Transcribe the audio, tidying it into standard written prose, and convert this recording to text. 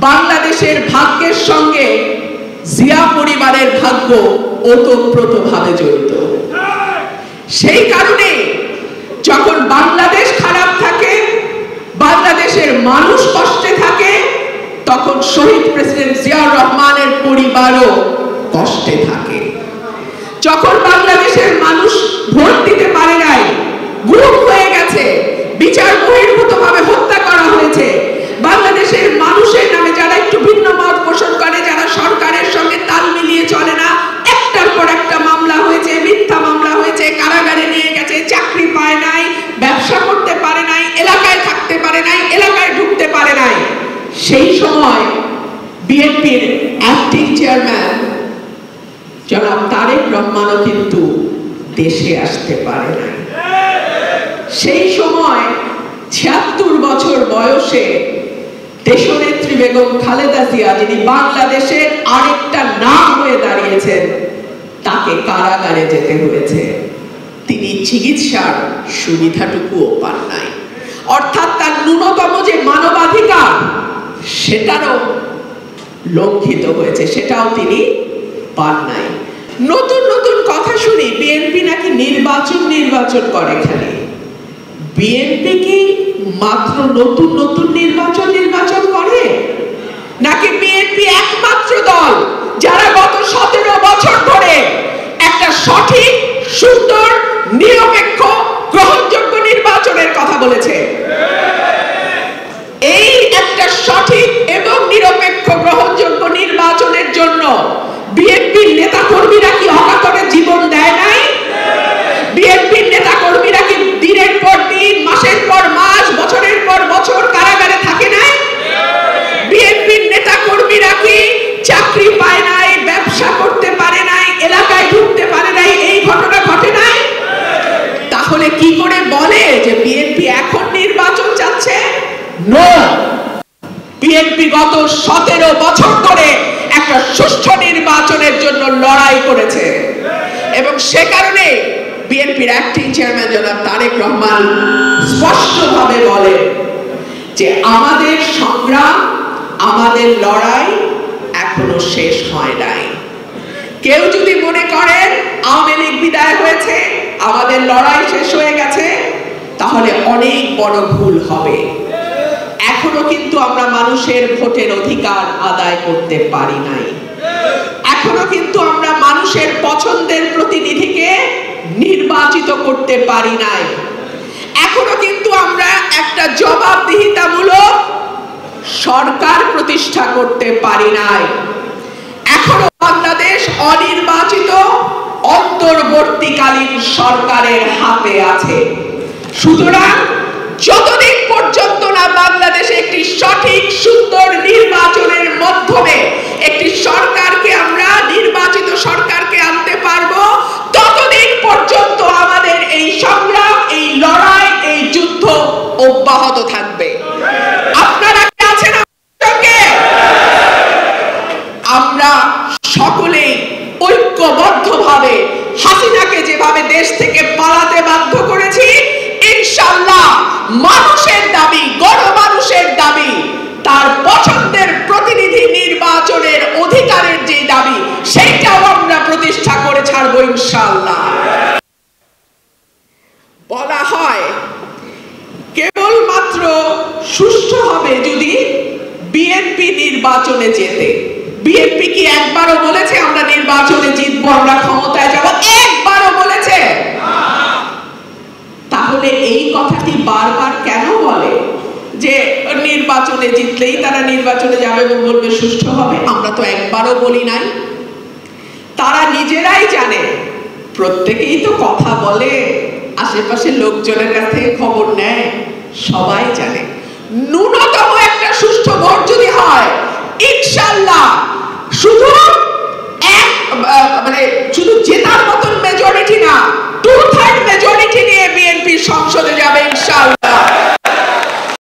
বাংলাদেশের ভাগ্যের সঙ্গে জিয়া পরিবারের ভাগ্য ওতপ্রোতভাবে জড়িত। সেই কারণে যখন বাংলাদেশ খারাপ থাকে, বাংলাদেশের মানুষ কষ্টে থাকে, তখন শহীদ প্রেসিডেন্ট জিয়াউর রহমানের পরিবারও কষ্টে থাকে। যখন বাংলাদেশের মানুষ ভোট দিতে পারে নাই, গুম হয়ে গেছে, বিচার বহির্ভূতভাবে হত্যা করা হয়েছে, বাংলাদেশের মানুষের নামে যারা একটু ভিন্ন মত পোষণ করে, যারা সরকারের সঙ্গে তাল মিলিয়ে চলে না, একটার পর একটা মামলা হয়েছে, মিথ্যা মামলা হয়েছে, কারাগারে নিয়ে গেছে, চাকরি পায় নাই, ব্যবসা করতে পারে নাই, এলাকায় থাকতে পারে নাই, এলাকায় ঢুকতে পারে নাই। সেই সময় বিএনপির অ্যাক্টিং চেয়ারম্যান জনাব তারেক রহমানও কিন্তু দেশে আসতে পারে নাই। সেই সময় ৭৬ বছর বয়সে দেশনেত্রী বেগম খালেদা জিয়া, যিনি বাংলাদেশের আরেকটা নাম হয়ে দাঁড়িয়েছেন, তাকে কারাগারে যেতে হয়েছে। তিনি চিকিৎসার সুবিধাটুকুও পান নাই, অর্থাৎ তার ন্যূনতম যে মানবাধিকার সেটারও লঙ্ঘিত হয়েছে, সেটাও তিনি পান নাই। নতুন নতুন কথা শুনি বিএনপি নাকি নির্বাচন করে। খালি বিএনপি কি মাত্র নতুন নতুন নির্বাচন করে, নাকি বিএনপি একমাত্র দল যারা গত 17 বছর ধরে একটা সঠিক, সুন্দর, নিরপেক্ষ, গ্রহণযোগ্য নির্বাচনের কথা বলেছে? এই একটা সঠিক এবং নিরপেক্ষ, গ্রহণযোগ্য নির্বাচনের জন্য বিএনপির নেতা কর্মীরা কি অকাতরে জীবন দেয় নাই? বিএনপির নেতা কর্মীরা কি দিনের পর দিন, মাসের পর মাস, বছরের পর বছর কারাগারে থাকে নাই? বিএনপির নেতা কর্মীরা কি চাকরি পায় নাই, ব্যবসা করতে পারে নাই, এলাকায় ঢুকতে পারে নাই? এই ঘটনা ঘটে নাই? তাহলে কি করে বলে যে বিএনপি এখন নির্বাচন চাচ্ছে? নো, বিএনপি গত 17 বছর ধরে একটা সুষ্ঠু নির্বাচনের জন্য লড়াই করেছে, এবং সে কারণে বিএনপির অ্যাক্টিং চেয়ারম্যান জনাব তারেক রহমান স্পষ্টভাবে বলে যে আমাদের সংগ্রাম, আমাদের লড়াই এখনো শেষ হয় নাই। কেউ যদি মনে করেন আওয়ামী লীগ বিদায় হয়েছে, আমাদের লড়াই শেষ হয়ে গেছে, তাহলে অনেক বড় ভুল হবে। এখনো কিন্তু আমরা মানুষের ভোটের অধিকার আদায় করতে পারি নাই। এখনো কিন্তু আমরা মানুষের পছন্দের প্রতিনিধিকে নির্বাচিত করতে পারি নাই। এখনো কিন্তু আমরা একটা জবাবদিহিতামূলক সরকার প্রতিষ্ঠা করতে পারি নাই। এখনো বাংলাদেশ অনির্বাচিত অন্তর্বর্তীকালীন সরকারের হাতে আছে। সুতরাং যতদিন পর্যন্ত না বাংলাদেশে একটি সঠিক, সুন্দর নির্বাচনের মাধ্যমে একটি সরকারকে, আমরা নির্বাচিত সরকারকে আনতে পারবো, ততদিন পর্যন্ত আমাদের এই সংগ্রাম, এই লড়াই, এই যুদ্ধ অব্যাহত থাকবে। আপনারা কি আছেন আমাদের সঙ্গে? আমরা সকলেই ঐক্যবদ্ধভাবে হাসিনাকে যেভাবে দেশ থেকে পালাতে বাধ্য করেছি, ইনশাআল্লাহ মানুষের দাবি, গণমানুষের দাবি, তার পছন্দের প্রতিনিধি নির্বাচনের অধিকারের যে দাবি, সেটাও আমরা প্রতিষ্ঠা করে ছাড়বো ইনশাআল্লাহ। বলা হয় কেবলমাত্র সুষ্ঠু হবে যদি বিএনপি নির্বাচনে জেতে। বিএনপি কি একবারও বলেছে আমরা নির্বাচনে জিতবো, আমরা ক্ষমতায় যাব? একবারও বলেছে? তাহলে এই কথাটি বারবার কেন বলে যে নির্বাচনে জিতলেই তারা নির্বাচনে যাবে এবং বলবে সুষ্ঠু হবে? আমরা তো একবারও বলি নাই। তারা নিজেরাই জানে, প্রত্যেকেই তো কথা বলে, আশেপাশে লোকজনের কাছ থেকে খবর নেয়, সবাই জানে ন্যূনতম একটা সুষ্ঠু ভোট যদি হয়